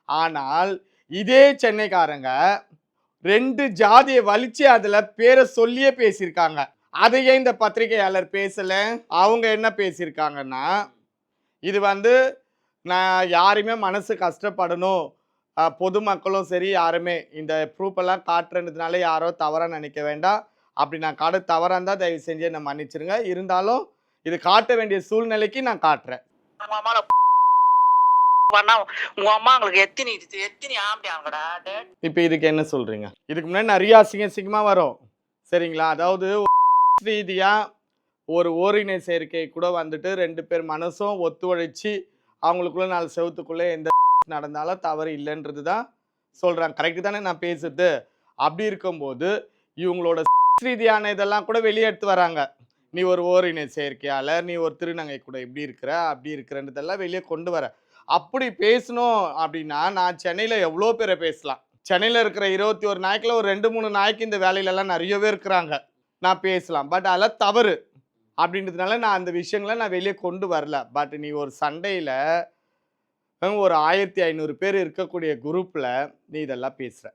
ஆனால் இதே சென்னைக்காரங்க 2 ஜாதிய வலிச்சு அதுல பேரை சொல்லியே பேசியிருக்காங்க. அதையே இந்த பத்திரிகையாளர் பேசல. அவங்க என்ன பேசியிருக்காங்கன்னா, இது வந்து நான் யாரையுமே மனசு கஷ்டப்படணும். பொதுமக்களும் சரி யாருமே இந்த ப்ரூஃப் எல்லாம் காட்டுறதுனால யாரோ தவறா நினைக்க வேண்டாம். அப்படி நான் தவறா இருந்தா தயவு செஞ்சு என்ன மன்னிச்சிருங்க. இருந்தாலும் இது காட்ட வேண்டிய சூழ்நிலைக்கு நான் காட்டுறேன். உங்க அம்மா உங்களுக்கு எத்தனை ஆம்படி அவங்கடா இப்ப இதுக்கு என்ன சொல்றீங்க? இதுக்கு முன்னாடி நெறைய அசிங்கமா வரும். சரிங்களா? அதாவது ரீதியா ஒரு ஓரின சேர்க்கை கூட வந்துட்டு 2 பேர் மனசும் ஒத்துழைச்சு அவங்களுக்குள்ள 4 செவுத்துக்குள்ள எந்த நடந்தாலும் தவறு இல்லைன்றது தான் சொல்றாங்க. கரெக்ட் தானே நான் பேசுறது? அப்படி இருக்கும்போது இவங்களோட ரீதியான இதெல்லாம் கூட வெளிய எடுத்து வராங்க. நீ ஒரு ஓரின சேர்க்கையாளர், நீ ஒரு திருநங்கை கூட இப்படி இருக்கிற, அப்படி இருக்கிறன்றதெல்லாம் வெளிய கொண்டு வர. அப்படி பேசணும் அப்படின்னா, நான் சென்னையில எவ்வளோ பேர பேசலாம். சென்னையில இருக்கிற 21 நாய்க்குல ஒரு 2, 3 நாய்க்கு இந்த வேலையிலலாம் நெறையவே இருக்கிறாங்க. நான் பேசலாம். பட் அதெல்லாம் தவறு. அப்படின்றதுனால நான் அந்த விஷயங்கள நான் வெளிய கொண்டு வரல. பட் நீ ஒரு சண்டையில ஒரு 1500 பேர் இருக்கக்கூடிய குரூப்ல நீ இதெல்லாம் பேசுற.